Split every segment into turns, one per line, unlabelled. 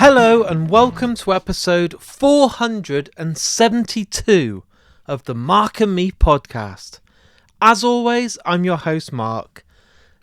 Hello and welcome to episode 472 of the Mark and Me podcast. As always, I'm your host Mark.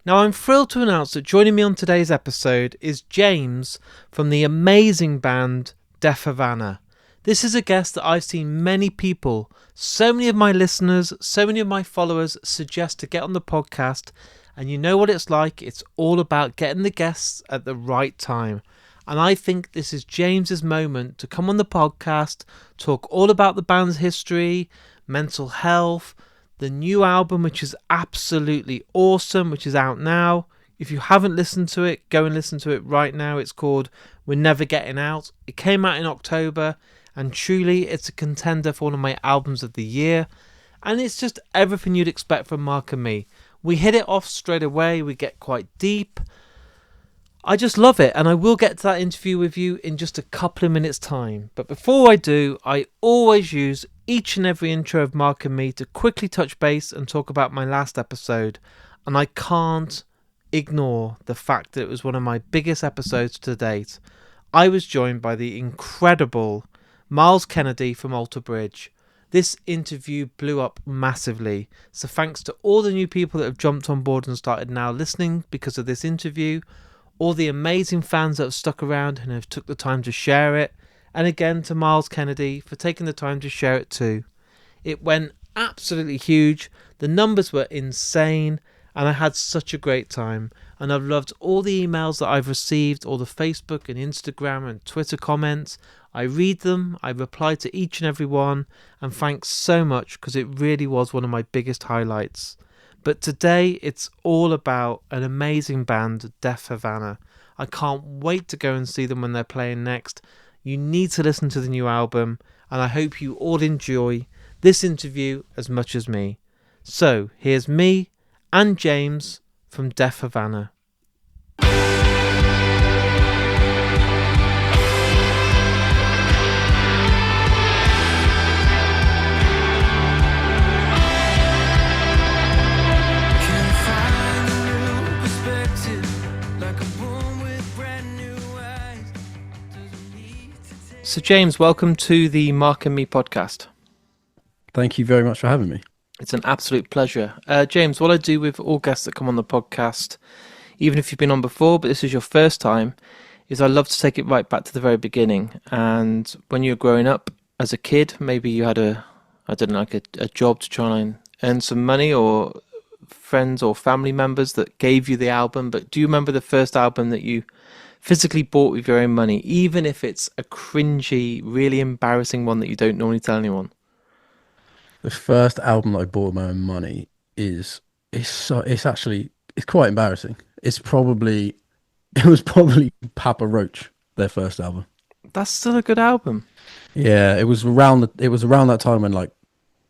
Now I'm thrilled to announce that joining me on today's episode is James from the amazing band Deaf Havana. This is a guest that I've seen many people, so many of my listeners, so many of my followers suggest to get on the podcast, and you know what it's like, it's all about getting the guests at the right time. And I think this is James's moment to come on the podcast, talk all about the band's history, mental health, the new album, which is absolutely awesome, which is out now. If you haven't listened to it, go and listen to it right now. It's called We're Never Getting Out. It came out in October, and truly it's a contender for one of my albums of the year. And it's just everything you'd expect from Mark and me. We hit it off straight away. We get quite deep. I just love it, and I will get to that interview with you in just a couple of minutes' time. But before I do, I always use each and every intro of Mark and me to quickly touch base and talk about my last episode. And I can't ignore the fact that it was one of my biggest episodes to date. I was joined by the incredible Miles Kennedy from Alter Bridge. This interview blew up massively, so thanks to all the new people that have jumped on board and started now listening because of this interview, all the amazing fans that have stuck around and have took the time to share it, and again to Miles Kennedy for taking the time to share it too. It went absolutely huge, the numbers were insane, and I had such a great time, and I've loved all the emails that I've received, all the Facebook and Instagram and Twitter comments. I read them, I reply to each and every one, and thanks so much because it really was one of my biggest highlights. But today it's all about an amazing band, Deaf Havana. I can't wait to go and see them when they're playing next. You need to listen to the new album, and I hope you all enjoy this interview as much as me. So here's me and James from Deaf Havana. So James, welcome to the Mark and Me podcast.
Thank you very much for having me.
It's an absolute pleasure. James, what I do with all guests that come on the podcast, even if you've been on before, but this is your first time, is I love to take it right back to the very beginning. And when you were growing up as a kid, maybe you had a job to try and earn some money, or friends or family members that gave you the album. But do you remember the first album that you physically bought with your own money, even if it's a cringy, really embarrassing one that you don't normally tell anyone?
The first album that I bought with my own money it's quite embarrassing. It was probably Papa Roach, their first album.
That's still a good album.
Yeah, it was around that time when like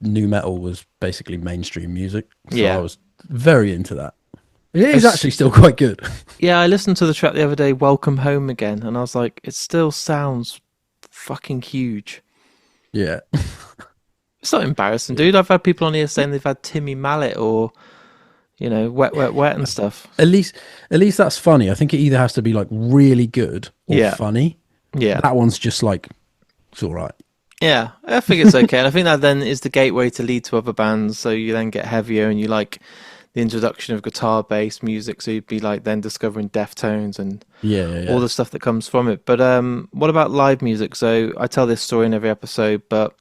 nu metal was basically mainstream music. So
yeah,
I was very into that. It is actually still quite good.
Yeah, I listened to the track the other day, Welcome Home Again, and I was like, it still sounds fucking huge.
Yeah.
It's not embarrassing, dude. I've had people on here saying they've had Timmy Mallet or, Wet, Wet, Wet and stuff.
At least that's funny. I think it either has to be like really good or funny.
Yeah.
That one's just like, it's all right.
Yeah, I think it's okay. And I think that then is the gateway to lead to other bands. So you then get heavier and you like the introduction of guitar-based music, so you'd be like then discovering Deftones and all the stuff that comes from it. But what about live music? So I tell this story in every episode, but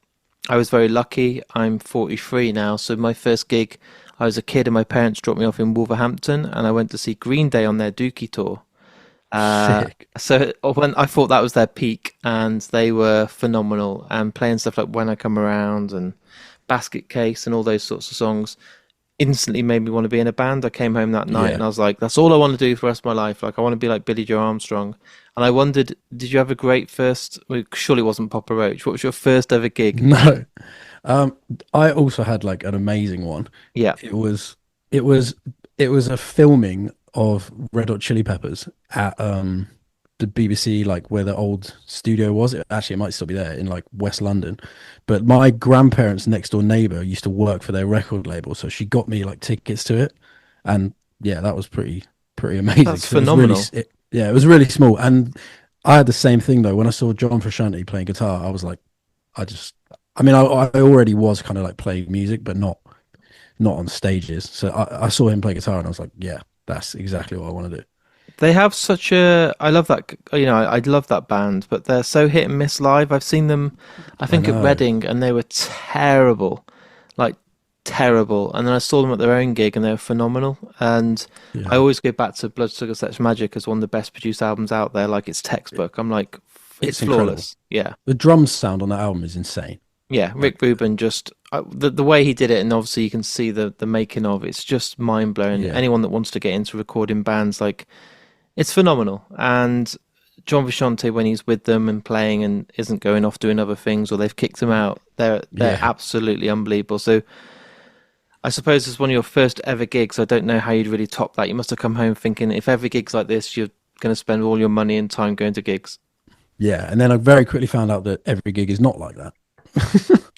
I was very lucky. I'm 43 now, so my first gig, I was a kid and my parents dropped me off in Wolverhampton, and I went to see Green Day on their Dookie tour.
Sick.
So when I thought that was their peak, and they were phenomenal, and playing stuff like When I Come Around and Basket Case and all those sorts of songs instantly made me want to be in a band. I came home that night and I was like, that's all I want to do for the rest of my life. Like, I want to be like Billy Joe Armstrong. And I wondered, did you have a great first? Well, surely it wasn't Papa Roach. What was your first ever gig?
No. I also had like an amazing one.
Yeah.
It was a filming of Red Hot Chili Peppers at the BBC, like where the old studio was. It might still be there in like West London. But my grandparents' next door neighbor used to work for their record label, so she got me like tickets to it, and yeah, that was pretty amazing.
That's phenomenal.
It was really small, and I had the same thing though. When I saw John Frusciante playing guitar, I was like, I just, I mean, I already was kind of like playing music, but not on stages. So I saw him play guitar, and I was like, yeah, that's exactly what I want to do.
They have such a. I love that. You know, I love that band, but they're so hit and miss live. I've seen them, I
I
think at
know.
Reading, and they were terrible, like terrible. And then I saw them at their own gig, and they were phenomenal. And I
Yeah,
always go back to Blood Sugar Sex Magic as one of the best produced albums out there. Like it's textbook. I'm like, it's
it's incredible.
flawless. Yeah.
The drum sound on that album is insane.
Yeah,
Like,
Rick Rubin just the way he did it, and obviously you can see the making of. It's just mind blowing.
yeah,
Anyone that wants to get into recording bands, like it's phenomenal. And John Visconti, when he's with them and playing and isn't going off doing other things, or they've kicked him out, they're
yeah.
absolutely unbelievable. So I suppose it's one of your first ever gigs. I don't know how you'd really top that. You must have come home thinking, if every gig's like this, you're going to spend all your money and time going to gigs.
Yeah, and then I very quickly found out that every gig is not like that.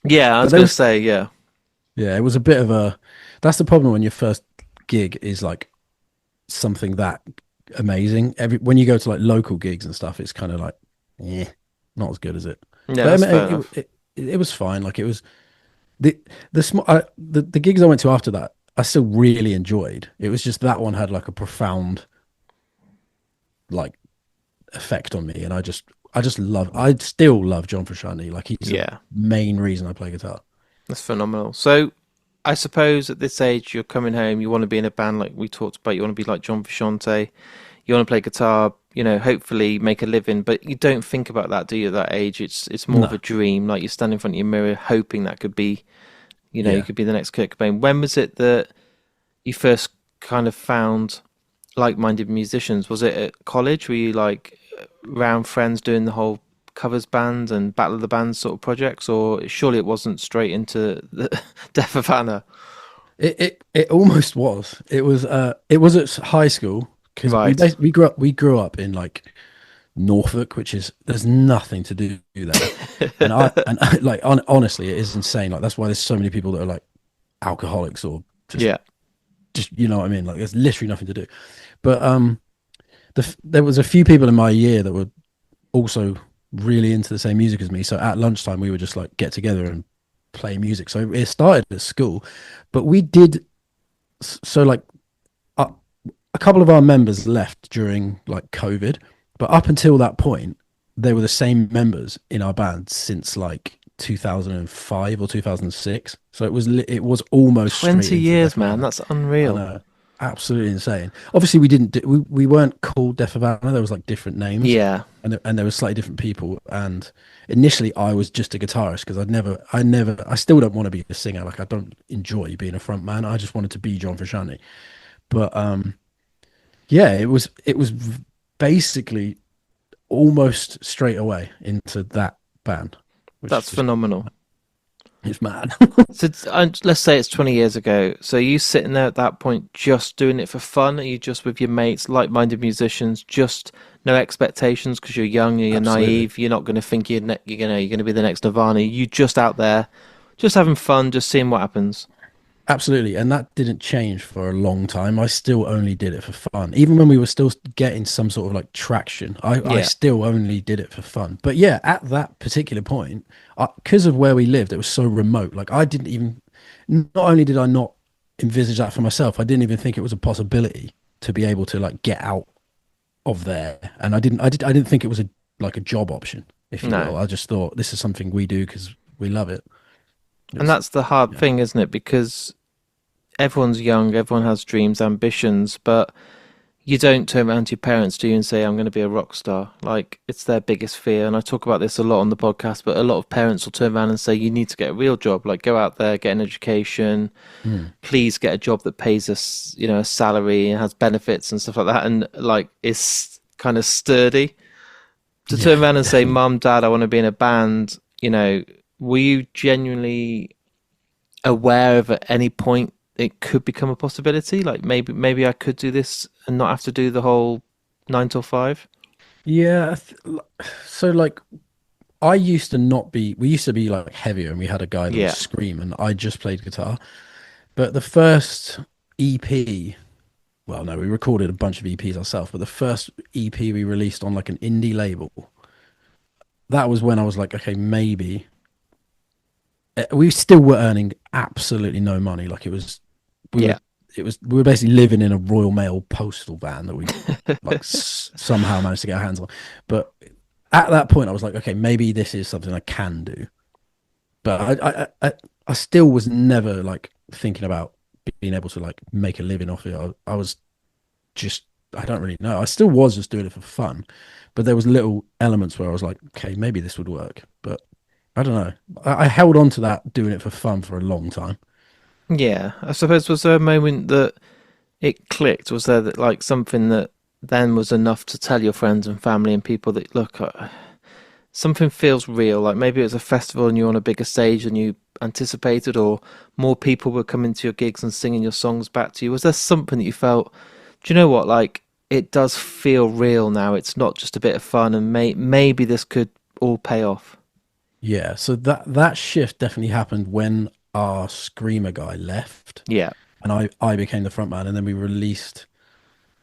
Yeah, I
But
was
there
going to
was,
say, yeah,
yeah, it was a bit of a. That's the problem when your first gig is like something that amazing. Every when you go to like local gigs and stuff, it's kind of like, yeah, not as good as it.
yeah,
But I
that's
mean,
fair enough.
it was fine. Like it was the the gigs I went to after that, I still really enjoyed. It was just that one had like a profound like effect on me, and I still love John Frusciante. Like he's the
Yeah.
main reason I play guitar.
That's phenomenal. So, I suppose at this age, you're coming home, you want to be in a band like we talked about, you want to be like John Frusciante, you want to play guitar, you know, hopefully make a living, but you don't think about that, do you, at that age? It's more of
No,
a dream, like you stand in front of your mirror hoping that could be, you know, you
yeah.
could be the next Kurt Cobain. When was it that you first kind of found like-minded musicians? Was it at college? Were you like around friends doing the whole covers band and Battle of the Bands sort of projects, or surely it wasn't straight into the Deaf Havana?
It almost was. It was at high school because
Right.
we grew up in like Norfolk, which is there's nothing to do there, and I, like honestly, it is insane. Like that's why there's so many people that are like alcoholics or
Yeah.
just you know what I mean. Like there's literally nothing to do. But there was a few people in my year that were also really into the same music as me. So at lunchtime, we would just like get together and play music. So it started at school, but we did so like a, a couple of our members left during like COVID, but up until that point, they were the same members in our band since like 2005 or 2006. So it was almost straight
20
into
years,
Death
man.
Havana.
That's
I
unreal.
know, absolutely insane. Obviously, we didn't we weren't called Deaf Havana. There was like different names,
Yeah.
and there was slightly different people. And initially, I was just a guitarist because I still don't want to be a singer. Like I don't enjoy being a front man. I just wanted to be John Frusciante. But yeah, it was basically almost straight away into that band, which is
That's
just
phenomenal.
it's mad.
So let's say it's 20 years ago. So are you sitting there at that point just doing it for fun? Are you just with your mates, like-minded musicians, just no expectations because you're young, you're
Absolutely.
naive, you're not going to think you're going to be the next Nirvana. You just out there, just having fun, just seeing what happens.
Absolutely. And that didn't change for a long time. I still only did it for fun. Even when we were still getting some sort of like traction, I
Yeah.
still only did it for fun. But yeah, at that particular point, because of where we lived, it was so remote. Like I didn't even, not only did I not envisage that for myself, I didn't even think it was a possibility to be able to like get out of there. And I didn't think it was a like a job option, if you
No.
will. I just thought this is something we do because we love it.
And
It's,
that's the hard
yeah,
thing, isn't it? Because everyone's young, everyone has dreams, ambitions, but you don't turn around to your parents, do you, and say, I'm going to be a rock star? Like, it's their biggest fear. And I talk about this a lot on the podcast, but a lot of parents will turn around and say, you need to get a real job. Like, go out there, get an education.
mm,
Please get a job that pays us, you know, a salary and has benefits and stuff like that. And, like, is kind of sturdy. To turn
yeah,
around and say,
definitely.
Mum, Dad, I want to be in a band, you know, were you genuinely aware of at any point it could become a possibility? Like maybe I could do this and not have to do the whole 9 till 5.
Yeah, so like I used to not be, we used to be like heavier and we had a guy that would
Yeah.
scream and I just played guitar. But the first EP well, no, we recorded a bunch of EPs ourselves, but the first EP we released on like an indie label, that was when I was like, okay, maybe we still were earning absolutely no money. Like we were,
Yeah.
we were basically living in a Royal Mail postal van that we like somehow managed to get our hands on. But at that point, I was like, okay, maybe this is something I can do. But I still was never like thinking about being able to like make a living off it. I was just, I don't really know. I still was just doing it for fun, but there was little elements where I was like, okay, maybe this would work. But I don't know. I held on to that doing it for fun for a long time.
Yeah. I suppose was there a moment that it clicked? Was there that like something that then was enough to tell your friends and family and people that look, something feels real? Like maybe it was a festival and you're on a bigger stage than you anticipated, or more people were coming to your gigs and singing your songs back to you. Was there something that you felt? Do you know what? Like it does feel real now. It's not just a bit of fun, and maybe this could all pay off.
Yeah, so that shift definitely happened when our screamer guy left,
Yeah.
and I became the front man, and then we released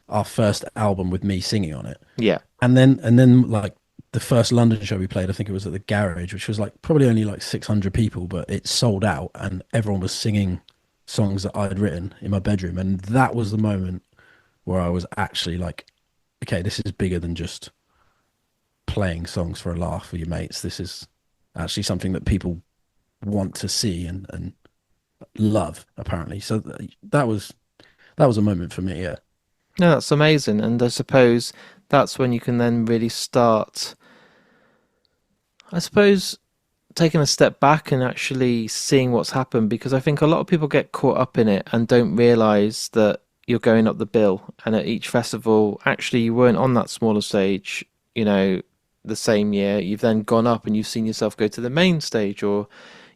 our first album with me singing on it.
Yeah.
And then like the first London show we played, I think it was at the Garage, which was like probably only like 600 people, but it sold out and everyone was singing songs that I'd written in my bedroom. And that was the moment where I was actually like, okay, this is bigger than just playing songs for a laugh with your mates. This is actually something that people want to see and love, apparently. So that was a moment for me, yeah.
No, that's amazing. And I suppose that's when you can then really start, I suppose, taking a step back and actually seeing what's happened, because I think a lot of people get caught up in it and don't realize that you're going up the bill. And at each festival, actually, you weren't on that smaller stage, you know, the same year. You've then gone up and you've seen yourself go to the main stage, or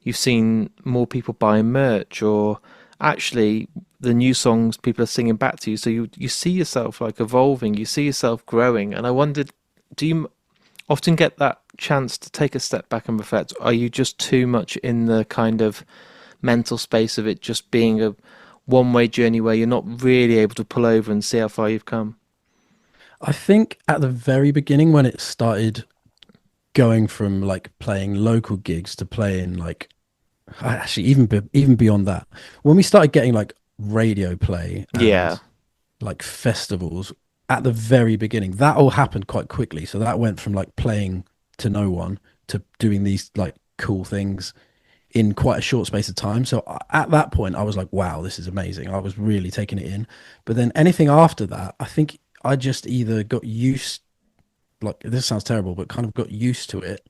you've seen more people buying merch, or actually the new songs people are singing back to you. So you see yourself like evolving, you see yourself growing. And I wondered, do you often get that chance to take a step back and reflect? Are you just too much in the kind of mental space of it just being a one way journey where you're not really able to pull over and see how far you've come?
I think at the very beginning when it started going from like playing local gigs to playing like actually even beyond that, when we started getting like radio play
Yeah,
and like festivals at the very beginning, that all happened quite quickly. So that went from like playing to no one to doing these like cool things in quite a short space of time. So at that point, I was like, wow, this is amazing. I was really taking it in. But then anything after that, I think I just either got used, like this sounds terrible, but kind of got used to it.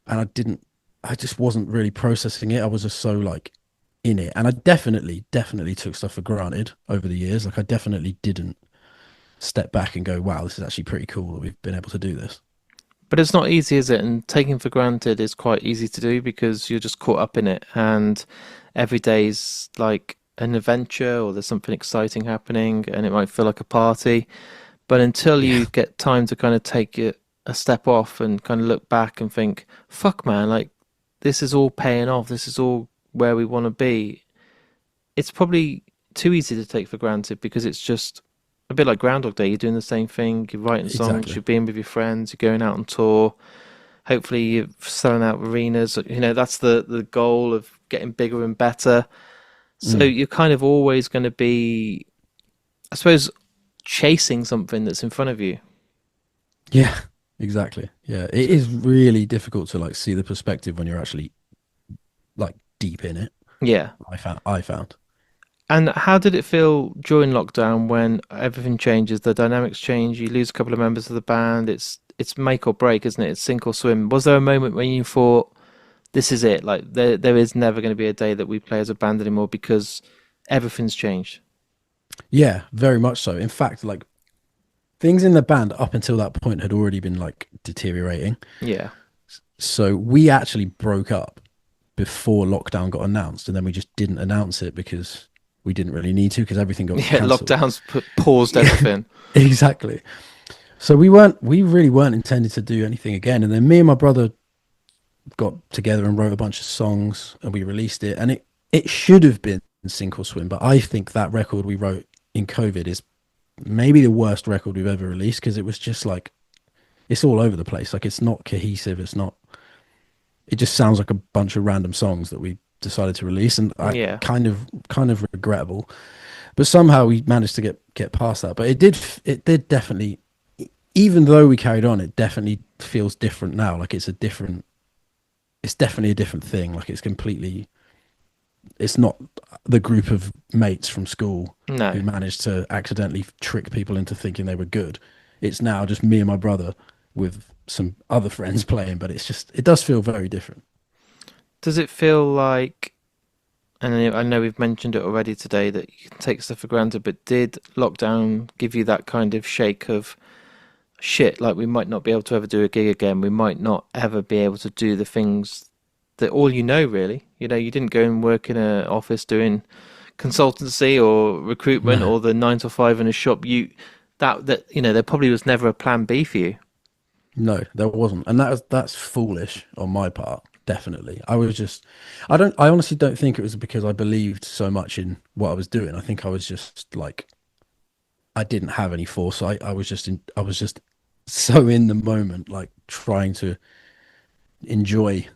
And I just wasn't really processing it. I was just so like in it. And I definitely took stuff for granted over the years. Like I definitely didn't step back and go, wow, this is actually pretty cool that we've been able to do this.
but it's not easy, is it? And taking for granted is quite easy to do because you're just caught up in it, and every day's like an adventure, or there's something exciting happening, and it might feel like a party. But until
Yeah,
you get time to kind of take it a step off and kind of look back and think, fuck, man, like this is all paying off. This is all where we want to be. It's probably too easy to take for granted because it's just a bit like Groundhog Day. You're doing the same thing. You're writing songs.
exactly.
You're being with your friends. You're going out on tour. Hopefully, you're selling out arenas. You know, that's the goal of getting bigger and better. So
Mm.
you're kind of always going to be, I suppose, chasing something that's in front of you.
Yeah, exactly. Yeah, it is really difficult to like see the perspective when you're actually like deep in it.
Yeah.
I found.
And how did it feel during lockdown when everything changes, the dynamics change, you lose a couple of members of the band, it's make or break, isn't it? It's sink or swim. Was there a moment when you thought, this is it, like there is never going to be a day that we play as a band anymore because everything's changed?
Yeah, very much so. In fact, like things in the band up until that point had already been like deteriorating.
Yeah.
So we actually broke up before lockdown got announced, and then we just didn't announce it because we didn't really need to because everything got
Yeah,
cancelled.
lockdowns paused everything.
Exactly. So we really weren't intended to do anything again. And then me and my brother got together and wrote a bunch of songs and we released it. And it should have been sink or swim, but I think that record we wrote in COVID is maybe the worst record we've ever released because it was just like it's all over the place. Like it's not cohesive. It's not. It just sounds like a bunch of random songs that we decided to release, and I
Yeah.
kind of regrettable. But somehow we managed to get past that. But it did definitely, even though we carried on, it definitely feels different now. Like it's definitely a different thing. Like it's not the group of mates from school
No.
who managed to accidentally trick people into thinking they were good. It's now just me and my brother with some other friends playing, but it does feel very different.
Does it feel like, and I know we've mentioned it already today, that you can take stuff for granted, but did lockdown give you that kind of shake of shit, like we might not be able to ever do a gig again, we might not ever be able to do the things that all you know, really? You know, you didn't go and work in an office doing consultancy or recruitment
No,
or the 9 to 5 in a shop. There probably was never a plan B for you.
no, there wasn't, and that's foolish on my part. Definitely, I was just, I honestly don't think it was because I believed so much in what I was doing. I think I was just like, I didn't have any foresight. I was just so in the moment, like trying to enjoy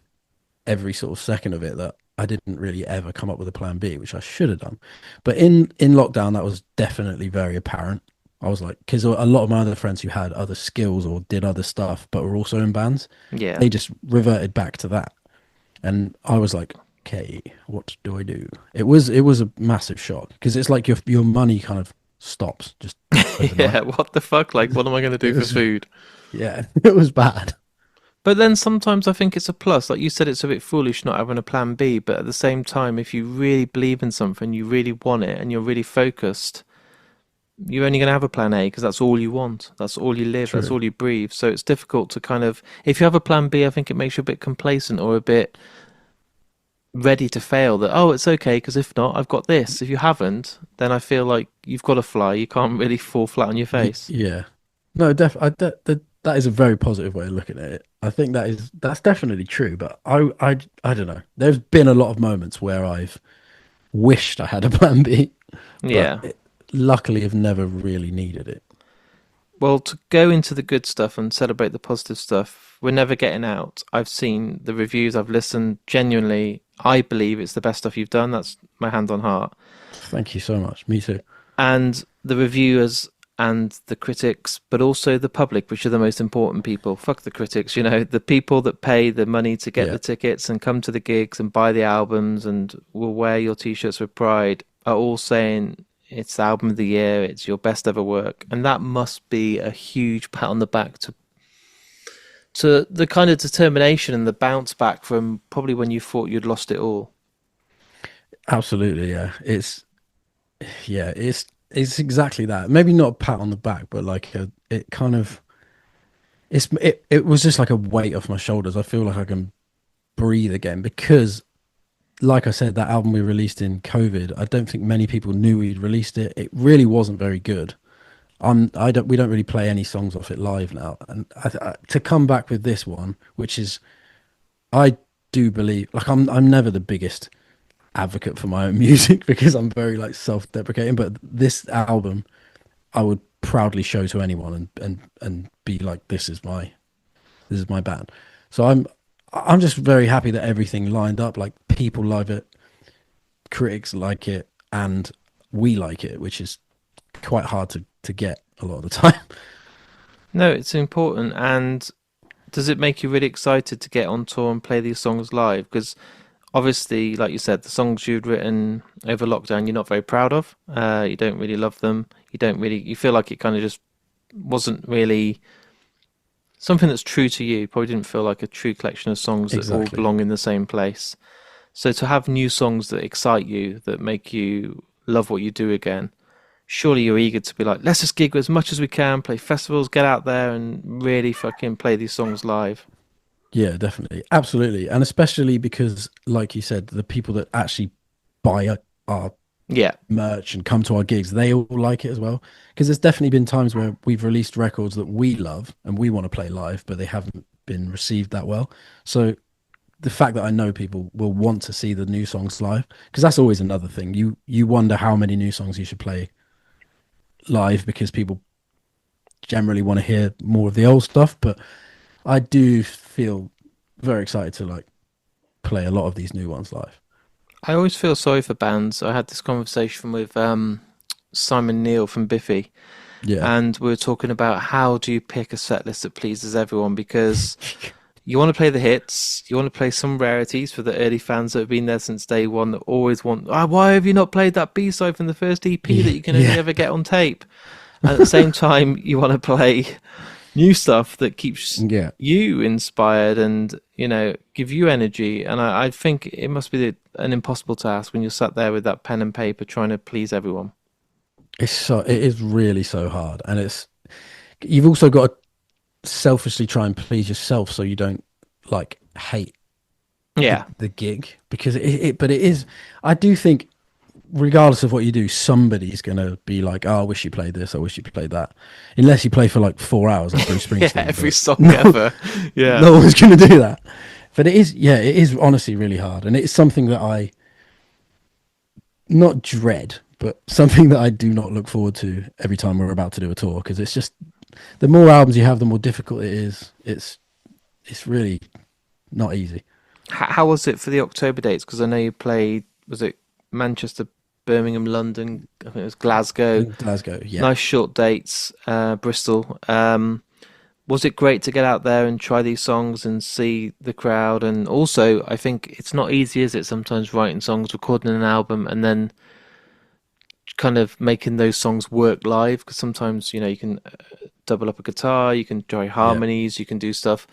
every sort of second of it that I didn't really ever come up with a plan B, which I should have done. But in lockdown, that was definitely very apparent. I was like, because a lot of my other friends who had other skills or did other stuff, but were also in bands,
Yeah.
they just reverted back to that. And I was like, okay, what do I do? It was a massive shock because it's like your money kind of stops just overnight.
Yeah, what the fuck? Like, what am I going to do
It
for
was,
food?
yeah, it was bad.
But then sometimes I think it's a plus. Like you said, it's a bit foolish not having a plan B, but at the same time, if you really believe in something, you really want it, and you're really focused, you're only going to have a plan A because that's all you want. That's all you live. That's
True,
all you breathe. So it's difficult to kind of, if you have a plan B, I think it makes you a bit complacent or a bit ready to fail. That, oh, it's okay because if not, I've got this. If you haven't, then I feel like you've got to fly. You can't really fall flat on your face.
yeah. No, that is a very positive way of looking at it. I think that's definitely true, but I don't know. There's been a lot of moments where I've wished I had a plan B, but
Yeah.
luckily have never really needed it.
Well, to go into the good stuff and celebrate the positive stuff, we're never getting out. I've seen the reviews, I've listened. Genuinely, I believe it's the best stuff you've done. That's my hand on heart.
Thank you so much. Me too.
And the reviewers and the critics, but also the public, which are the most important people. Fuck the critics, the people that pay the money to get
Yeah,
the tickets and come to the gigs and buy the albums and will wear your t-shirts with pride are all saying it's the album of the year, it's your best ever work. And that must be a huge pat on the back to the kind of determination and the bounce back from probably when you thought you'd lost it all.
absolutely. It's exactly that. Maybe not a pat on the back, but like it kind of it was just like a weight off my shoulders. I feel like I can breathe again because like I said, that album we released in COVID, I don't think many people knew we'd released it. It really wasn't very good. We don't really play any songs off it live now. And to come back with this one, which is, I do believe, like I'm never the biggest advocate for my own music because I'm very like self-deprecating, but this album I would proudly show to anyone and be like, this is my band. So I'm just very happy that everything lined up. Like people love it, critics like it, and we like it, which is quite hard to get a lot of the time.
No, it's important. And does it make you really excited to get on tour and play these songs live? Because obviously, like you said, the songs you'd written over lockdown, you're not very proud of. You don't really love them. You feel like it kind of just wasn't really something that's true to you. Probably didn't feel like a true collection of songs that all
Exactly.
belong in the same place. So to have new songs that excite you, that make you love what you do again, surely you're eager to be like, let's just gig as much as we can, play festivals, get out there and really fucking play these songs live.
Yeah, definitely. Absolutely. And especially because, like you said, the people that actually buy our
Yeah.
merch and come to our gigs, they all like it as well. Because there's definitely been times where we've released records that we love and we want to play live, but they haven't been received that well. So the fact that I know people will want to see the new songs live, because that's always another thing. You wonder how many new songs you should play live because people generally want to hear more of the old stuff. But I do feel very excited to like play a lot of these new ones live.
I always feel sorry for bands. I had this conversation with Simon Neil from Biffy,
Yeah.
and we were talking about how do you pick a set list that pleases everyone because you want to play the hits, you want to play some rarities for the early fans that have been there since day one that always want, why have you not played that B-side from the first EP that
Yeah.
you can only
Yeah.
ever get on tape? And at the same time, you want to play new stuff that keeps
Yeah.
you inspired and, give you energy. And I think it must be an impossible task when you're sat there with that pen and paper trying to please everyone.
It is really so hard. And you've also got to selfishly try and please yourself so you don't like hate
Yeah.
the gig because but it is, I do think regardless of what you do, somebody's gonna be like, "Oh, I wish you played this. I wish you played that." Unless you play for like 4 hours, like Bruce
Yeah,
Springsteen.
every
But
song
no,
ever. Yeah.
no one's gonna do that. But it is, yeah, it is honestly really hard, and it's something that I not dread, but something that I do not look forward to every time we're about to do a tour because it's just the more albums you have, the more difficult it is. It's really not easy.
How was it for the October dates? Because I know you played, was it Manchester, Birmingham, London? I think it was Glasgow.
In Glasgow, yeah,
Nice short dates, Bristol. Was it great to get out there and try these songs and see the crowd? And also, I think it's not easy, is it? Sometimes writing songs, recording an album, and then kind of making those songs work live. Because sometimes, you can double up a guitar, you can try
yeah,
harmonies, you can do stuff,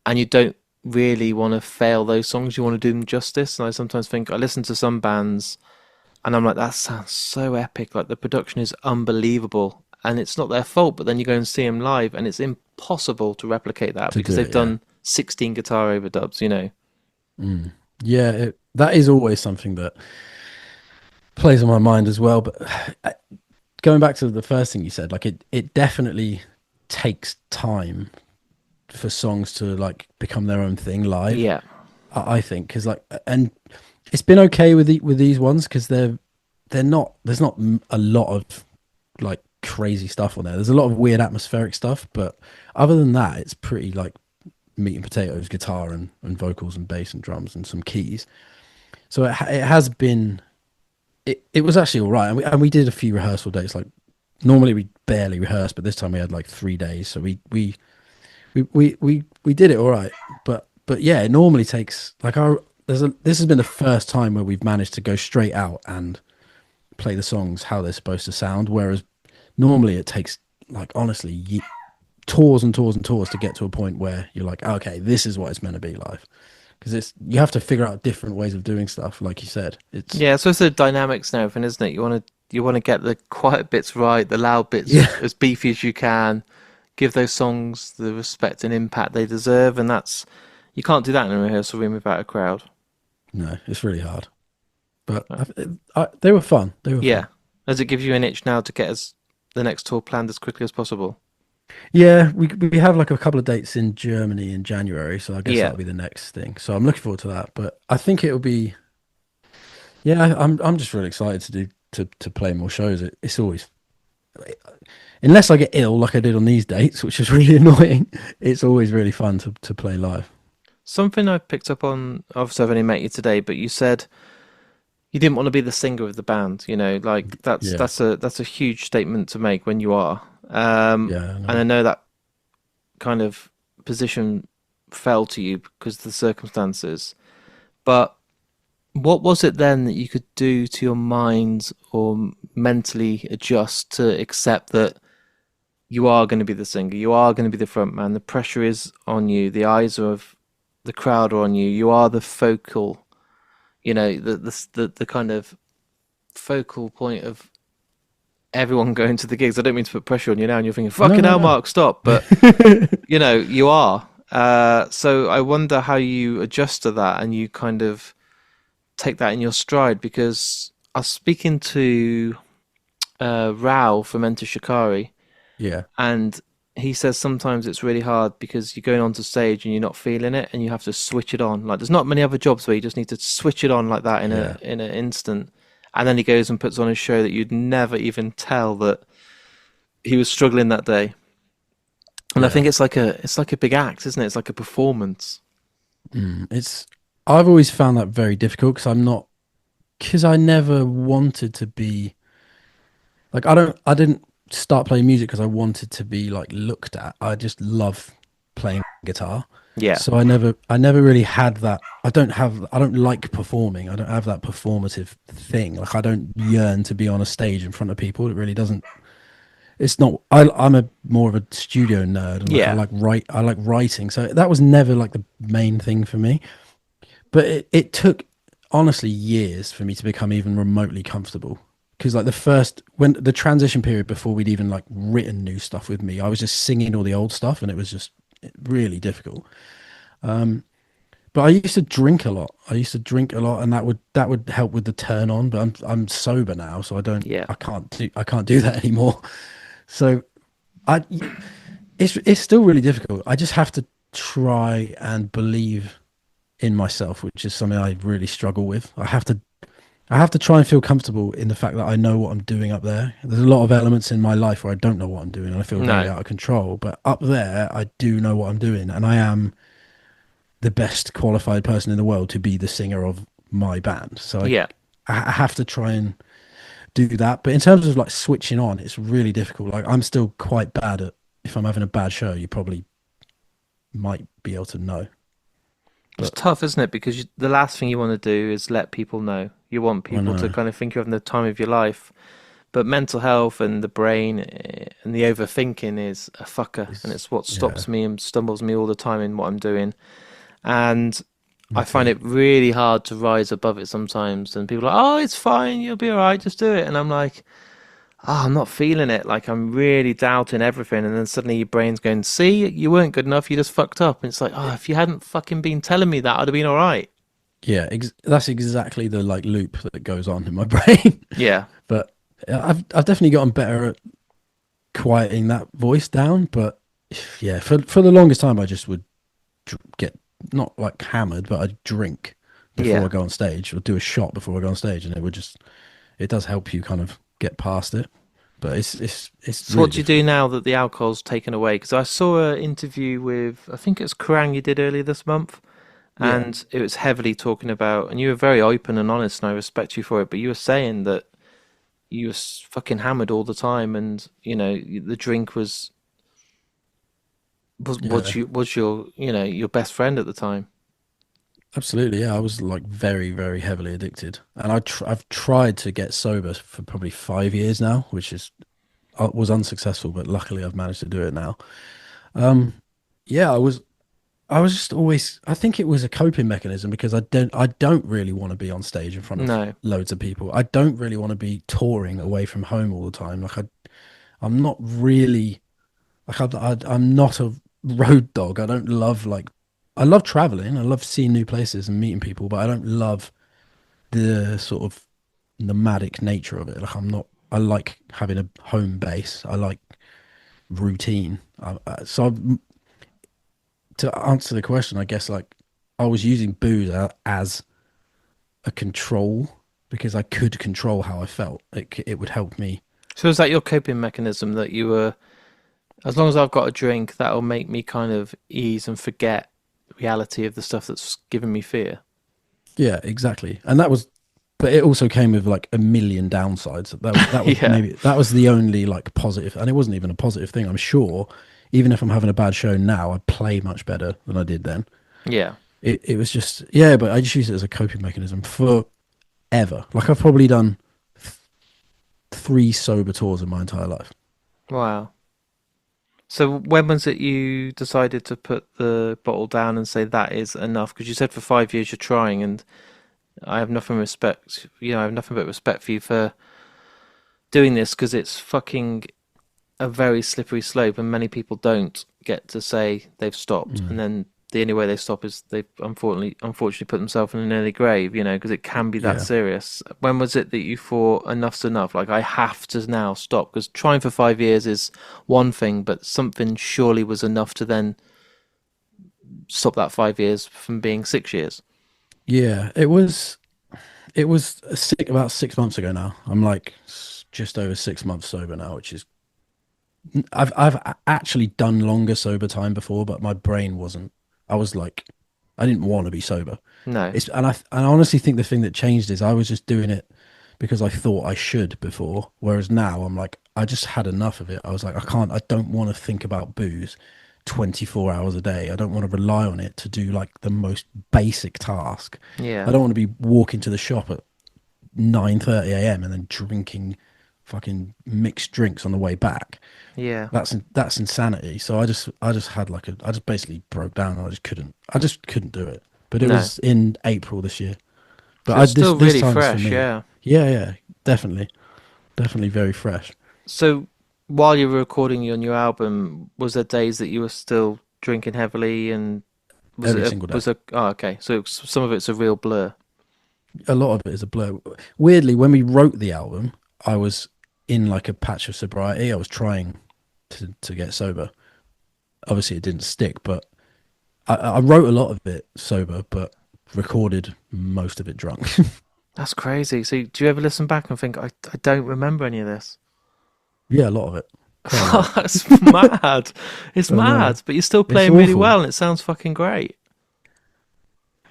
and you don't really want to fail those songs. You want to do them justice. And I sometimes think I listen to some bands and I'm like, that sounds so epic. Like the production is unbelievable, and it's not their fault. But then you go and see them live, and it's impossible to replicate that
to
because
do
they've
it, yeah.
done 16 guitar overdubs.
Mm. Yeah, that is always something that plays on my mind as well. But going back to the first thing you said, like it definitely takes time for songs to like become their own thing live.
Yeah,
I think because like, and it's been okay with with these ones because they're not, there's not a lot of like crazy stuff on there. There's a lot of weird atmospheric stuff, but other than that, it's pretty like meat and potatoes, guitar and vocals and bass and drums and some keys. So it has been, it was actually all right. And we did a few rehearsal days. Like normally we barely rehearse, but this time we had like 3 days. So we did it all right. But yeah, it normally takes like this has been the first time where we've managed to go straight out and play the songs how they're supposed to sound. Whereas normally it takes like honestly tours and tours and tours to get to a point where you're like, okay, this is what it's meant to be live. Because you have to figure out different ways of doing stuff. Like you said, it's
yeah. So it's the dynamics and everything, isn't it? You want to get the quiet bits right, the loud bits
yeah,
as beefy as you can. Give those songs the respect and impact they deserve, and that's you can't do that in a rehearsal room without a crowd.
no, it's really hard. But they were fun. They were
Yeah.
fun.
Does it give you an itch now to get us the next tour planned as quickly as possible?
Yeah, we have like a couple of dates in Germany in January, so I guess
Yeah.
that'll be the next thing. So I'm looking forward to that. But I think it'll be, yeah, I'm just really excited to do to play more shows. It's always, unless I get ill like I did on these dates, which is really annoying. It's always really fun to play live.
Something I picked up on, obviously I've only met you today, but you said you didn't want to be the singer of the band, like that's
Yeah,
that's a that's a huge statement to make when you are.
yeah, I
And
know.
I know that kind of position fell to you because of the circumstances. But what was it then that you could do to your mind or mentally adjust to accept that you are going to be the singer, you are going to be the front man, the pressure is on you, the eyes of the crowd are on you, you are the focal, the kind of focal point of everyone going to the gigs. I don't mean to put pressure on you now, and you're thinking,
No,
"Fucking
no,
hell,
no.
Mark, stop!" But you are. So I wonder how you adjust to that, and you kind of take that in your stride. Because I was speaking to Rao from Enter Shikari,
Yeah,
and he says sometimes it's really hard because you're going onto stage and you're not feeling it, and you have to switch it on. Like there's not many other jobs where you just need to switch it on like that in a
yeah,
in an instant. And then he goes and puts on a show that you'd never even tell that he was struggling that day. And I
Yeah.
think it's like a big act, isn't it? It's like a performance.
It's I've always found that very difficult because I never wanted to be like I didn't start playing music because I wanted to be like looked at. I just love playing guitar.
Yeah.
So I never really had that. I don't like performing. I don't have that performative thing. Like I don't yearn to be on a stage in front of people. It really doesn't. It's not. I'm a more of a studio nerd, and like
Yeah.
I like writing. So that was never like the main thing for me. But it took honestly years for me to become even remotely comfortable. Because like when the transition period before we'd even like written new stuff with me, I was just singing all the old stuff, and it was just really difficult. But I used to drink a lot. I used to drink a lot, and that would help with the turn on. But I'm sober now, so
Yeah.
I can't do that anymore. So I it's still really difficult. I just have to try and believe in myself, which is something I really struggle with. I have to try and feel comfortable in the fact that I know what I'm doing up there. There's a lot of elements in my life where I don't know what I'm doing and I feel very
No.
out of control. But up there, I do know what I'm doing, and I am the best qualified person in the world to be the singer of my band. So
Yeah.
I have to try and do that. But in terms of like switching on, it's really difficult. Like I'm still quite bad at if I'm having a bad show, you probably might be able to know.
It's
But
tough, isn't it? Because the last thing you want to do is let people know. You want
I
people to
know.
kind of think you're having the time of your life. But mental health and the brain and the overthinking is a fucker, and
It's
it's what
yeah,
stops me and stumbles me all the time in what I'm doing. And I
me
find
too.
it really hard to rise above it sometimes. And people are like, "Oh, it's fine, you'll be all right, just do it." And I'm like, "Oh, I'm not feeling it. Like I'm really doubting everything." And then suddenly your brain's going, "See, you weren't good enough. You just fucked up." And it's like, "Oh, if you hadn't fucking been telling me that, I'd have been all right."
Yeah, that's exactly the like loop that goes on in my brain.
Yeah,
But I've definitely gotten better at quieting that voice down. But yeah, for the longest time, I just would get not like hammered, but I'd drink before I
yeah.
go on stage or do a shot before I go on stage, and it does help you kind of get past it. But it's
So
really
what do you do
difficult.
now that the alcohol's taken away? Because I saw an interview with, I think it's Kerrang you did earlier this month,
Yeah,
and it was heavily talking about, and you were very open and honest, and I respect you for it, but you were saying that you were fucking hammered all the time, and the drink
yeah,
was your your best friend at the time.
absolutely. Yeah, I was like very, very heavily addicted, and I've tried to get sober for probably 5 years now, which is was unsuccessful, but luckily I've managed to do it now. Um, yeah, I was just always I think it was a coping mechanism because I don't really want to be on stage in front of
No,
loads of people. I don't really want to be touring away from home all the time. I'm not really like I'm not a road dog. I love traveling. I love seeing new places and meeting people, but I don't love the sort of nomadic nature of it. Like I like having a home base. I like routine. To answer the question, I guess like I was using booze as a control because I could control how I felt. It would help me.
so is that your coping mechanism that you were, as long as I've got a drink, that'll make me kind of ease and forget the reality of the stuff that's giving me fear?
Yeah, exactly. And but it also came with like a million downsides.
Yeah,
Maybe that was the only like positive, and it wasn't even a positive thing. I'm sure, even if I'm having a bad show now, I play much better than I did then.
yeah.
It was just yeah, but I just use it as a coping mechanism forever. Like I've probably done 3 sober tours in my entire life.
Wow. So when was it you decided to put the bottle down and say that is enough? Because you said for 5 years you're trying, and I have nothing respect. I have nothing but respect for you for doing this because it's fucking a very slippery slope, and many people don't get to say they've stopped, and
Mm.
then the only way they stop is they've unfortunately put themselves in an early grave. Because it can be that
Yeah.
serious. When was it that you thought enough's enough? Like I have to now stop because trying for 5 years is one thing, but something surely was enough to then stop that 5 years from being 6 years.
Yeah, it was about 6 months ago now. I'm like just over 6 months sober now, which is I've actually done longer sober time before, but my brain wasn't. I was like, I didn't want to be sober.
No.
I honestly think the thing that changed is I was just doing it because I thought I should before, whereas now I'm like, I just had enough of it. I was like, I don't want to think about booze 24 hours a day. I don't want to rely on it to do like the most basic task. I
Yeah.
don't want to be walking to the shop at 9:30 a.m. and then drinking fucking mixed drinks on the way back.
Yeah.
That's insanity. So I just had like a I just basically broke down. I just couldn't do it. But it
No.
was in April this year. But
So it's
this
still
this
really
time's for
fresh,
me.
yeah.
Yeah, definitely, definitely very fresh
So while you were recording your new album, was there days that you were still drinking heavily and
every single day.
oh okay. So some of it's a real blur.
A lot of it is a blur. Weirdly, when we wrote the album, I was in like a patch of sobriety. I was trying to get sober. Obviously, it didn't stick, but I wrote a lot of it sober, but recorded most of it drunk.
That's crazy. So do you ever listen back and think, I don't remember any of this?
Yeah, a lot of it, quite a lot.
That's mad. It's
I know
mad, but you're still
it's
playing really
awful.
well and it sounds fucking great.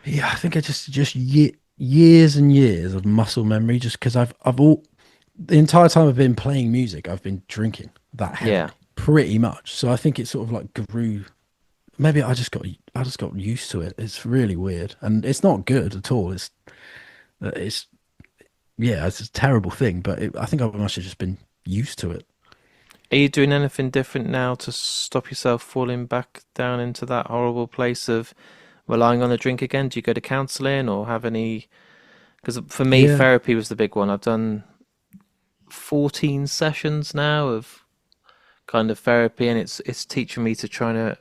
Yeah, I think I just years and years of muscle memory. Just because I've all the entire time I've been playing music, I've been drinking that
Yeah.
heavily, pretty much. So I think it sort of like grew. Maybe I just got used to it. It's really weird, and it's not good at all. It's yeah, it's a terrible thing. But I think I must have just been used to it.
Are you doing anything different now to stop yourself falling back down into that horrible place of relying on a drink again? Do you go to counselling or have any? Because for me,
Yeah,
therapy was the big one. I've done 14 sessions now of kind of therapy, and it's teaching me to try to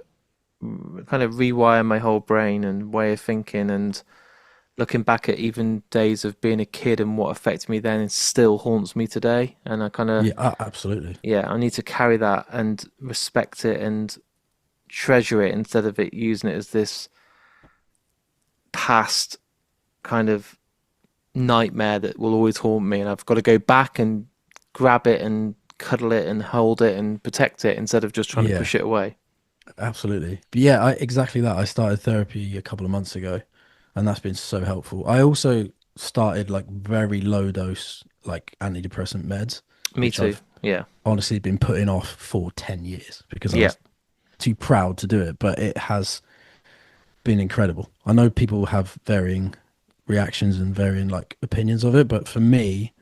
kind of rewire my whole brain and way of thinking, and looking back at even days of being a kid and what affected me then, it still haunts me today. And I kind of,
yeah, absolutely.
yeah, I need to carry that and respect it and treasure it instead of it using it as this past kind of nightmare that will always haunt me. And I've got to go back and grab it and cuddle it and hold it and protect it instead of just trying to
Yeah,
push it away.
absolutely. But yeah, exactly that. I started therapy a couple of months ago, and that's been so helpful. I also started like very low dose like antidepressant meds,
Me
which
too.
I've
Yeah.
honestly been putting off for 10 years because I
Yeah.
was too proud to do it, but it has been incredible. I know people have varying reactions and varying like opinions of it, but for me,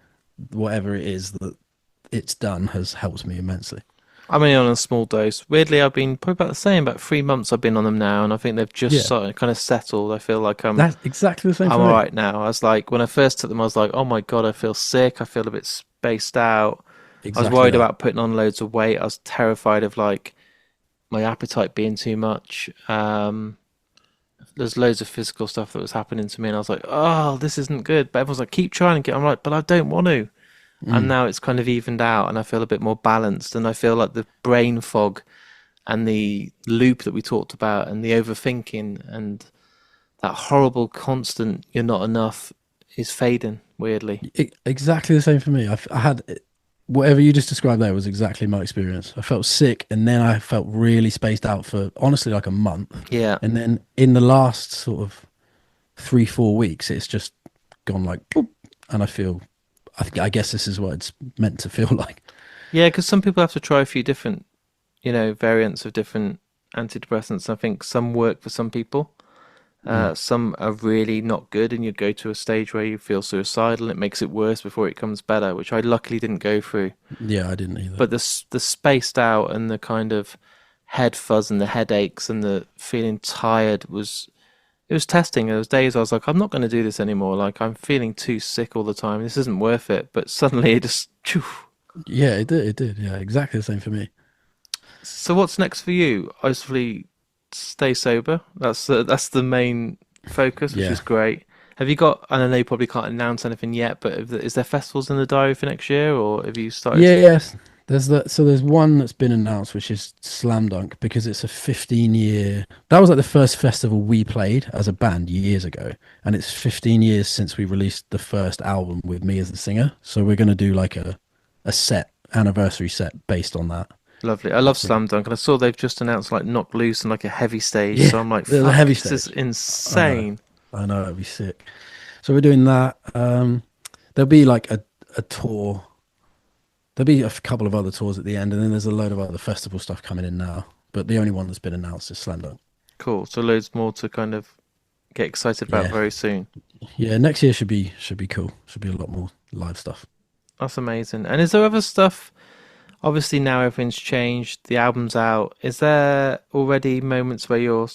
whatever it is that it's done has helped me immensely.
I'm only on a small dose. Weirdly, I've been probably about the same, about 3 months I've been on them now, and I think they've just
Yeah,
sort of kind of settled. I feel like
that's exactly the same
I'm
for
all
me.
right now. I was like, when I first took them, I was like, oh my God, I feel sick. I feel a bit spaced out. I was
Exactly
worried
that.
about putting on loads of weight. I was terrified of like my appetite being too much. There's loads of physical stuff that was happening to me, and I was like, oh, this isn't good. But everyone's like, keep trying and get. I'm like, but I don't want to. And
Mm.
now it's kind of evened out, and I feel a bit more balanced, and I feel like the brain fog and the loop that we talked about, and the overthinking, and that horrible constant "you're not enough" is fading weirdly.
Exactly the same for me. I had whatever you just described there was exactly my experience. I felt sick and then I felt really spaced out for honestly like a month.
Yeah.
And then in the last sort of 3, 4 weeks, it's just gone like, boop, and I guess this is what it's meant to feel like.
Yeah, because some people have to try a few different, variants of different antidepressants. I think some work for some people.
Mm.
Some are really not good, and you go to a stage where you feel suicidal, and it makes it worse before it comes better, which I luckily didn't go through.
Yeah, I didn't either.
But the spaced out and the kind of head fuzz and the headaches and the feeling tired was it was testing. There was days I was like, I'm not going to do this anymore. Like I'm feeling too sick all the time. This isn't worth it. But suddenly it just. Phew.
Yeah, it did. It did. Yeah, exactly the same for me.
So what's next for you? Obviously, stay sober. That's the main focus, which
Yeah.
is great. Have you got? And I know you probably can't announce anything yet, but is there festivals in the diary for next year, or have you started?
Yes. There's one that's been announced which is Slam Dunk because it's a 15-year. That was like the first festival we played as a band years ago, and it's 15 years since we released the first album with me as the singer. So we're gonna do like a set anniversary set based on that.
Lovely. I love
I think.
Slam Dunk, and I saw they've just announced like Knock Loose and like a heavy stage.
Yeah,
So I'm like,
the heavy
fuck, this is
stage. I know,
insane.
I know, it'd be sick. So we're doing that. There'll be like a tour. There'll be a couple of other tours at the end, and then there's a load of other festival stuff coming in now. But the only one that's been announced is Slam Dunk.
Cool. So loads more to kind of get excited about
Yeah,
very soon.
yeah. Next year should be cool. Should be a lot more live stuff.
That's amazing. And is there other stuff? Obviously, now everything's changed. The album's out. Is there already moments where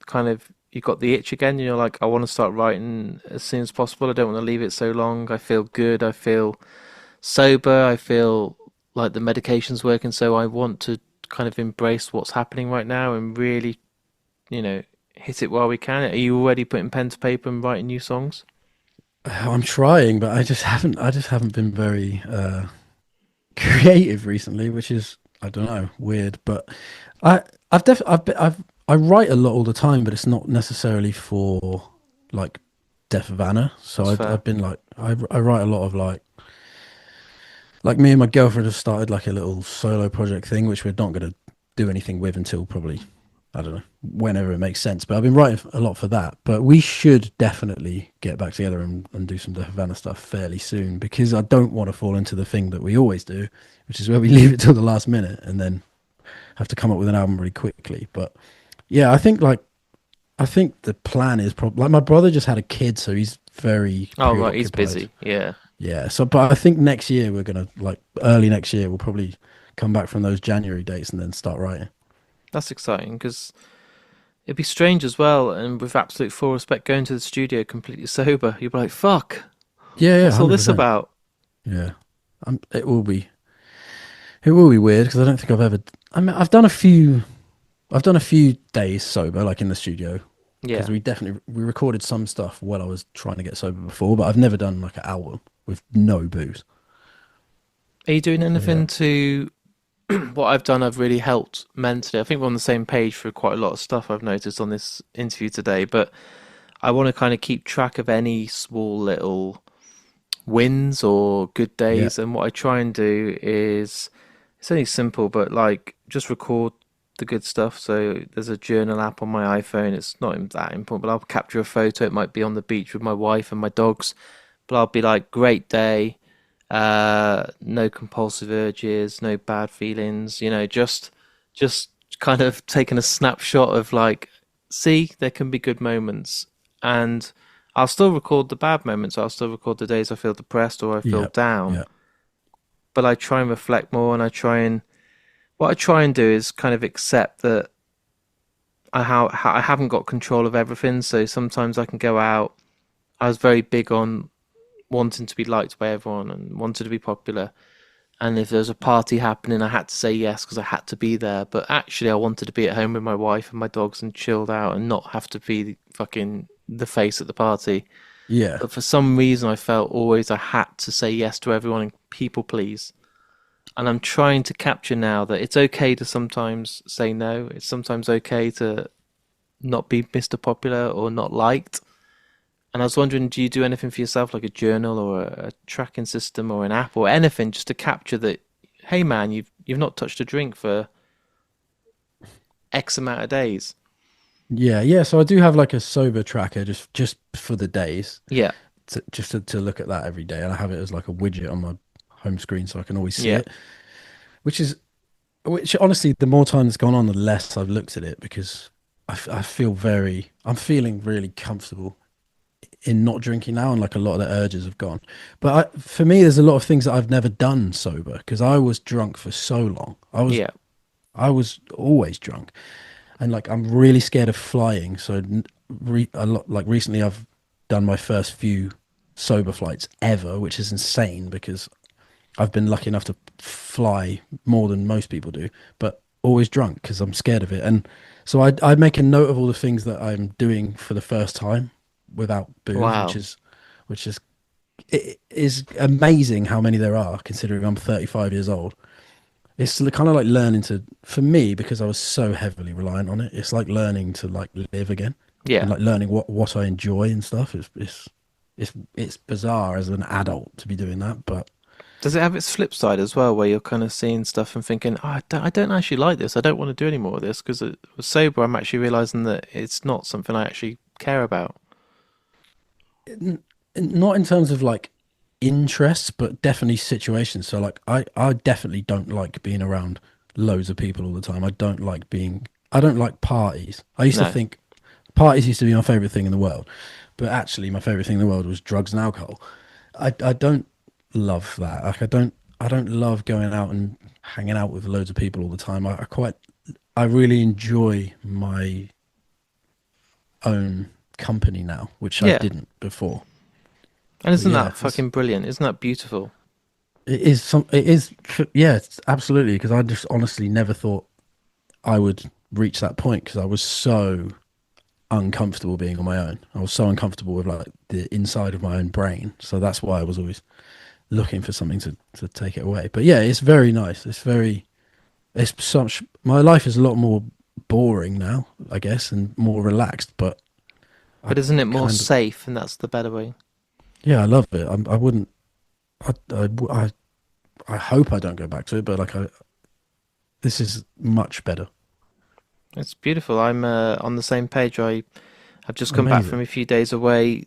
kind of you got the itch again? And you're like, I want to start writing as soon as possible. I don't want to leave it so long. I feel good. I feel sober. I feel like the medication's working. So I want to kind of embrace what's happening right now and really, you know, hit it while we can. Are you already putting pen to paper and writing new songs?
I'm trying, but I just haven't been very creative recently, which is I don't know, weird. But I I've def I write a lot all the time, but it's not necessarily for like Deaf Havana. So
That's
I've
fair.
been like I write a lot of like me and my girlfriend have started like a little solo project thing, which we're not going to do anything with until probably I don't know whenever it makes sense. But I've been writing a lot for that. But we should definitely get back together and do some Deaf Havana stuff fairly soon because I don't want to fall into the thing that we always do, which is where we leave it till the last minute and then have to come up with an album really quickly. But yeah, I think the plan is probably like my brother just had a kid, so he's very
Oh, right. He's
preoccupied.
busy. Yeah.
Yeah, so but I think next year we're gonna like early next year we'll probably come back from those January dates and then start writing.
That's exciting because it'd be strange as well. And with absolute full respect, going to the studio completely sober, you'd be like, fuck,
Yeah, yeah,
what's all
hundred
this
percent.
about?
Yeah, it will be weird because I don't think I've ever. I mean, I've done a few days sober, like in the studio, because
Yeah.
we recorded some stuff while I was trying to get sober before, but I've never done like an album with no booze.
Are you doing
So yeah,
anything to what I've done? I've really helped mentally. I think we're on the same page for quite a lot of stuff I've noticed on this interview today, but I want to kind of keep track of any small little wins or good
yeah,
days. And what I try and do is it's only simple, but like just record the good stuff. So there's a journal app on my iPhone. It's not that important, but I'll capture a photo. It might be on the beach with my wife and my dogs, but I'll be like, great day, no compulsive urges, no bad feelings, just kind of taking a snapshot of like, see, there can be good moments. And I'll still record the bad moments. I'll still record the days I feel depressed or I feel
yeah,
down.
yeah,
But I try and reflect more and what I try and do is kind of accept that I haven't got control of everything. So sometimes I can go out. I was very big on wanting to be liked by everyone and wanted to be popular. And if there was a party happening, I had to say yes because I had to be there. But actually, I wanted to be at home with my wife and my dogs and chilled out and not have to be fucking the face at the party.
yeah,
But for some reason, I felt always I had to say yes to everyone and people please. And I'm trying to capture now that it's okay to sometimes say no. It's sometimes okay to not be Mr. Popular or not liked. And I was wondering, do you do anything for yourself, like a journal or a tracking system or an app or anything, just to capture that? Hey, man, you've not touched a drink for X amount of days.
yeah, yeah. So I do have like a sober tracker just for the days,
Yeah,
to look at that every day, and I have it as like a widget on my home screen so I can always see
yeah,
it. Which is which honestly, the more time that's gone on, the less I've looked at it because I'm feeling really comfortable in not drinking now, and like a lot of the urges have gone. But for me, there's a lot of things that I've never done sober because I was drunk for so long.
yeah.
I was always drunk, and like I'm really scared of flying. So a lot like recently, I've done my first few sober flights ever, which is insane because I've been lucky enough to fly more than most people do, but always drunk because I'm scared of it. And so I make a note of all the things that I'm doing for the first time without booze, which
Wow.
is which is it is amazing how many there are considering I'm 35 years old. It's kind of like learning to, for me, because I was so heavily reliant on it. It's like learning to like live again and
Yeah.
like learning what I enjoy and stuff. It's bizarre as an adult to be doing that, but
Does it have its flip side as well, where you're kind of seeing stuff and thinking, oh, I don't actually like this. I don't want to do any more of this because it was sober. I'm actually realizing that it's not something I actually care about.
N- Not in terms of like interests, but definitely situations. So like I definitely don't like being around loads of people all the time. I don't like parties. I used to
No,
think parties used to be my favorite thing in the world, but actually my favorite thing in the world was drugs and alcohol. I don't love that. Like I don't love going out and hanging out with loads of people all the time. I really enjoy my own company now, which I
yeah,
didn't before.
and
But
isn't
yeah,
that fucking brilliant? Isn't that beautiful?
it is yeah, it's absolutely, because I just honestly never thought I would reach that point because I was so uncomfortable being on my own. I was so uncomfortable with like the inside of my own brain. So that's why I was always looking for something to take it away. But yeah, it's very nice. It's such, my life is a lot more boring now, I guess, and more relaxed, but I
But isn't it more
kind of,
safe? And that's the better way.
yeah, I love it. I wouldn't, I hope I don't go back to it, but this is much better.
It's beautiful. I'm on the same page. I've just come back from
Amazing.
a few days away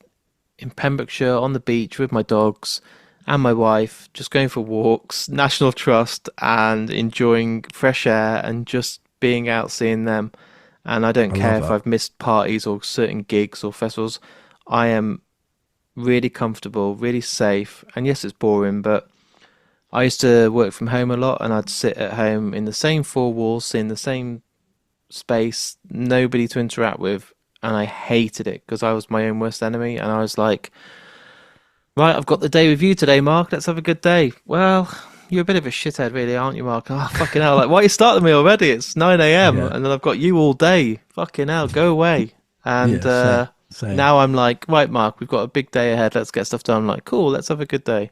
in Pembrokeshire on the beach with my dogs and my wife, just going for walks, National Trust, and enjoying fresh air and just being out seeing them. And I don't
I
care
love
if
that.
I've missed parties or certain gigs or festivals. I am really comfortable, really safe. And yes, it's boring, but I used to work from home a lot and I'd sit at home in the same four walls, in the same space, nobody to interact with. And I hated it because I was my own worst enemy. And I was like, right, I've got the day with you today, Mark. Let's have a good day. Well, you're a bit of a shithead, really, aren't you, Mark? Oh, fucking hell. Like, why are you starting me already? It's 9 a.m.
Yeah.
and then I've got you all day. Fucking hell, go away. And
Yeah, same.
now I'm like, right, Mark, we've got a big day ahead. Let's get stuff done. I'm like, cool, let's have a good day.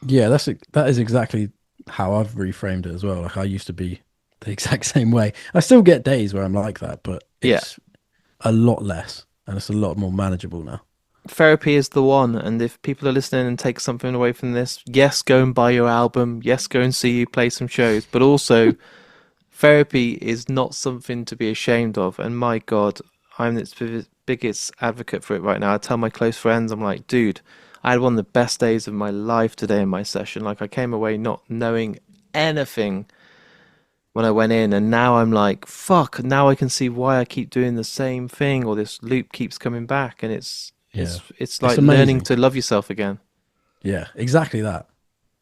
Yeah, that is exactly how I've reframed it as well. Like I used to be the exact same way. I still get days where I'm like that, but
Yeah.
it's a lot less and it's a lot more manageable now.
Therapy is the one. And if people are listening and take something away from this, yes, go and buy your album. Yes, go and see you play some shows. But also, therapy is not something to be ashamed of. And my God, I'm its biggest advocate for it right now. I tell my close friends, I'm like, dude, I had one of the best days of my life today in my session. Like, I came away not knowing anything when I went in, and now I'm like, fuck, now I can see why I keep doing the same thing, or this loop keeps coming back, and
Yeah.
it's
It's
like learning
amazing.
to love yourself again.
Yeah, exactly that.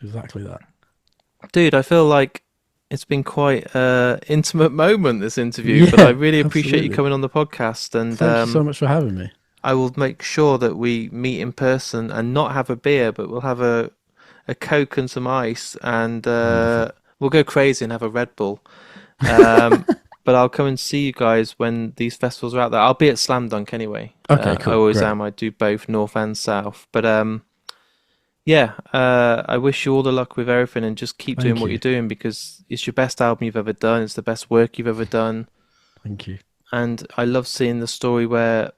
Exactly that.
Dude, I feel like it's been quite a intimate moment, this interview, but I
Yeah,
really appreciate you
absolutely.
coming on the podcast, and
Thank you so much for having me.
I will make sure that we meet in person and not have a beer, but we'll have a Coke and some ice, and
Wonderful.
we'll go crazy and have a Red Bull. Um, but I'll come and see you guys when these festivals are out there. I'll be at Slam Dunk anyway.
Okay,
I
cool.
always
Great.
am. I do both North and South. But yeah, I wish you all the luck with everything and just keep doing
Thank
what you're
you.
doing because it's your best album you've ever done. It's the best work you've ever done.
Thank you.
And I love seeing the story where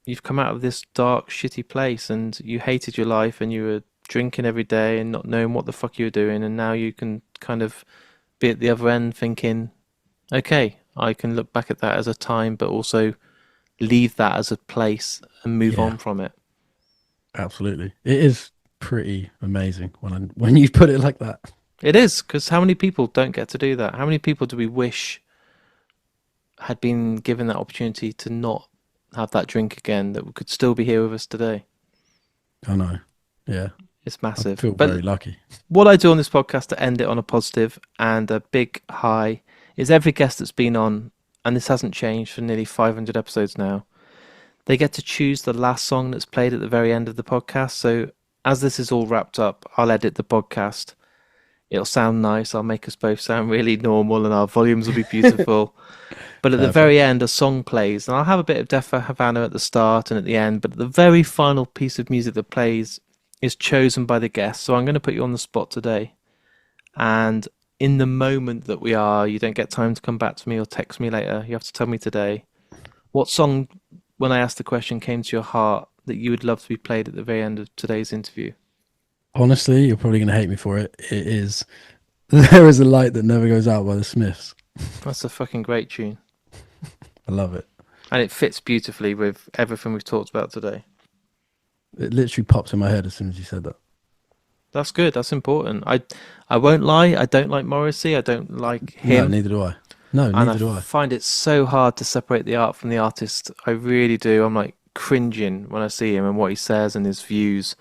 you've come out of this dark, shitty place and you hated your life and you were drinking every day and not knowing what the fuck you were doing. And now you can kind of be at the other end thinking, okay, I can look back at that as a time, but also leave that as a place and move
Yeah,
on from it.
absolutely. It is pretty amazing when you put it like that.
It is, because how many people don't get to do that? How many people do we wish had been given that opportunity to not have that drink again that could still be here with us today?
I know. Yeah,
It's
I
massive.
feel
But
very lucky.
what I do on this podcast to end it on a positive and a big high is every guest that's been on, and this hasn't changed for nearly 500 episodes now, they get to choose the last song that's played at the very end of the podcast. So as this is all wrapped up, I'll edit the podcast. It'll sound nice. I'll make us both sound really normal and our volumes will be beautiful. But at the very
Perfect.
end, a song plays, and I'll have a bit of Deaf Havana at the start and at the end. But the very final piece of music that plays is chosen by the guest. So I'm going to put you on the spot today. And in the moment that we are, you don't get time to come back to me or text me later. You have to tell me today. What song, when I asked the question, came to your heart that you would love to be played at the very end of today's interview?
Honestly, you're probably going to hate me for it. It is There Is a Light That Never Goes Out by the Smiths.
That's a fucking great tune.
I love it.
And it fits beautifully with everything we've talked about today.
It literally popped in my head as soon as you said that.
That's good. That's important. I won't lie. I don't like Morrissey. I don't like
No,
him.
neither do I. No,
And
neither
I
do I.
find it so hard to separate the art from the artist. I really do. I'm like cringing when I see him and what he says and his views.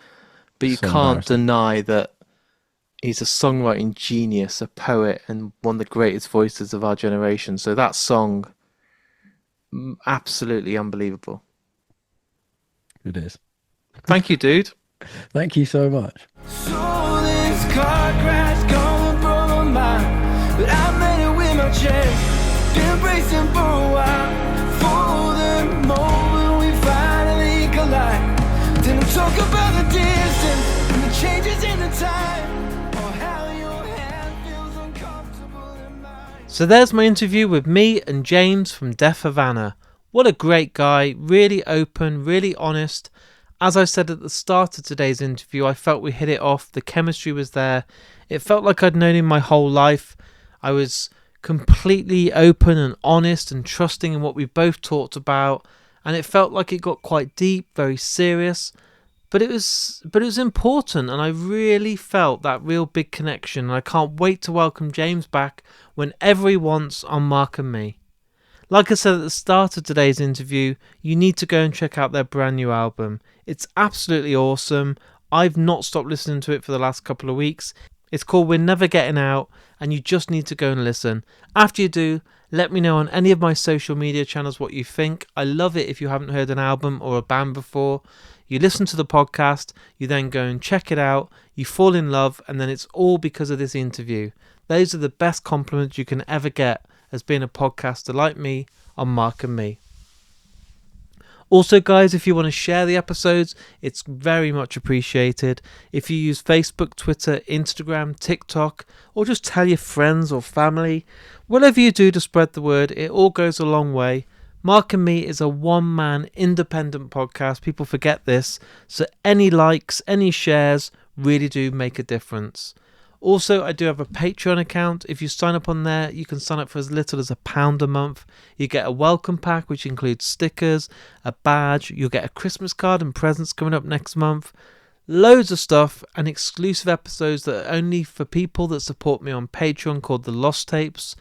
But you
So
can't
embarrassing.
deny that he's a songwriting genius, a poet, and one of the greatest voices of our generation. So that song, absolutely unbelievable.
It is.
Thank you, dude.
Thank you so much.
So this car crash gone broke my mind, but I made it with my chest. Been bracing for a while for the moment we finally collide. Didn't talk about the distance and the changes in the time, or how your hand feels uncomfortable in mine.
So there's my interview with me and James from Deaf Havana. What a great guy, really open, really honest. As I said at the start of today's interview, I felt we hit it off, the chemistry was there. It felt like I'd known him my whole life. I was completely open and honest and trusting in what we both talked about, and it felt like it got quite deep, very serious. But it was important, and I really felt that real big connection, and I can't wait to welcome James back whenever he wants on Mark and Me. Like I said at the start of today's interview, you need to go and check out their brand new album. It's absolutely awesome. I've not stopped listening to it for the last couple of weeks. It's called We're Never Getting Out, and you just need to go and listen. After you do, let me know on any of my social media channels what you think. I love it if you haven't heard an album or a band before. You listen to the podcast, you then go and check it out, you fall in love, and then it's all because of this interview. Those are the best compliments you can ever get as being a podcaster like me on Mark and Me. Also, guys, if you want to share the episodes, it's very much appreciated. If you use Facebook, Twitter, Instagram, TikTok, or just tell your friends or family, whatever you do to spread the word, it all goes a long way. Mark and Me is a one-man independent podcast. People forget this. So any likes, any shares really do make a difference. Also, I do have a Patreon account. If you sign up on there, you can sign up for as little as £1 a month. You get a welcome pack, which includes stickers, a badge. You'll get a Christmas card and presents coming up next month. Loads of stuff and exclusive episodes that are only for people that support me on Patreon, called The Lost Tapes.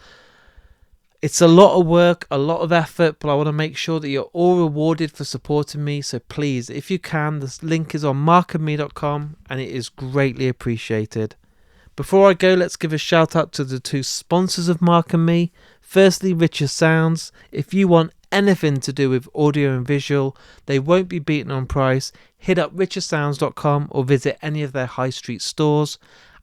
It's a lot of work, a lot of effort, but I want to make sure that you're all rewarded for supporting me. So please, if you can, the link is on markandme.com, and it is greatly appreciated. Before I go, let's give a shout out to the two sponsors of Mark and Me. Firstly, Richer Sounds. If you want anything to do with audio and visual, they won't be beaten on price. Hit up richersounds.com or visit any of their high street stores.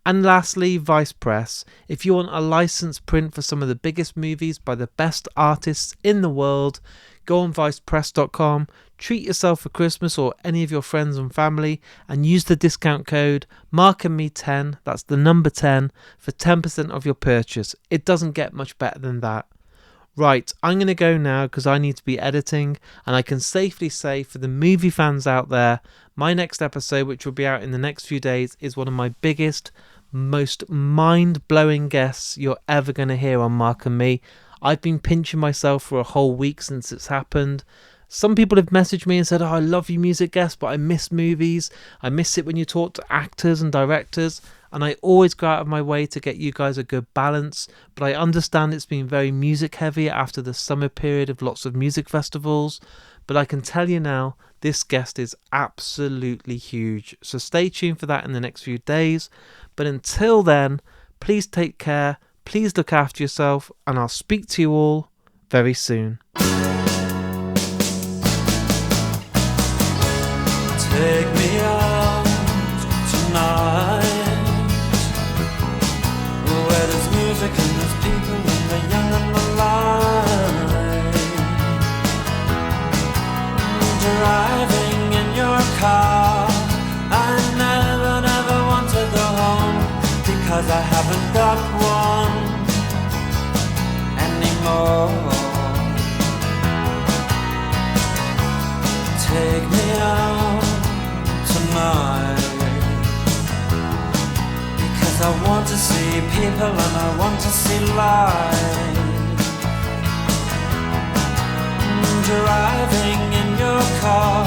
And lastly, Vice Press. If you want a licensed print for some of the biggest movies by the best artists in the world, go on vicepress.com, treat yourself for Christmas or any of your friends and family, and use the discount code MarkandMe10, that's the number 10, for 10% of your purchase. It doesn't get much better than that. Right, I'm going to go now because I need to be editing, and I can safely say for the movie fans out there, my next episode, which will be out in the next few days, is one of my biggest, most mind-blowing guests you're ever going to hear on Mark and Me. I've been pinching myself for a whole week since it's happened. Some people have messaged me and said, I love your music guests, but I miss movies. I miss it when you talk to actors and directors. And I always go out of my way to get you guys a good balance. But I understand it's been very music heavy after the summer period of lots of music festivals. But I can tell you now, this guest is absolutely huge. So stay tuned for that in the next few days. But until then, please take care. Please look after yourself, and I'll speak to you all very soon.
Take me out tonight, where there's music and there's people and the young and the light. Driving in your car, I never want to go home, because I haven't got one anymore. Take me out tonight, I want to see people and I want to see life. Driving in your car,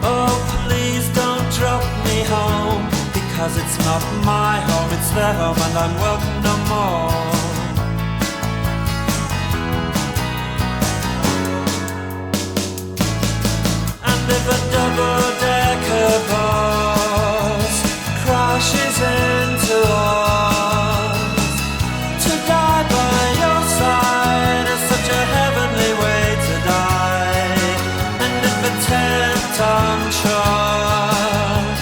oh please don't drop me home, because it's not my home, it's their home and I'm welcome no more. And if a double-decker bus crashes into us, to die by your side is such a heavenly way to die. And if a 10-ton truck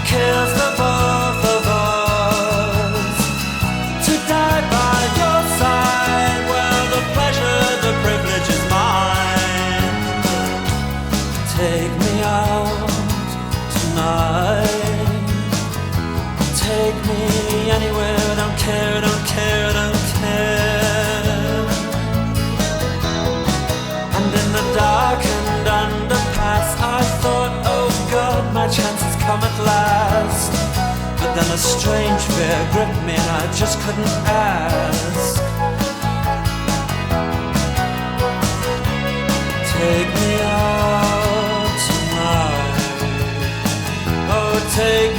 kills the both of us, to die by your side, well, the pleasure, the privilege is mine. Take me out tonight, take me anywhere, don't care, don't care, don't care. And in the darkened underpass I thought, oh God, my chance has come at last. But then a strange fear gripped me and I just couldn't ask. Take me out tonight, oh take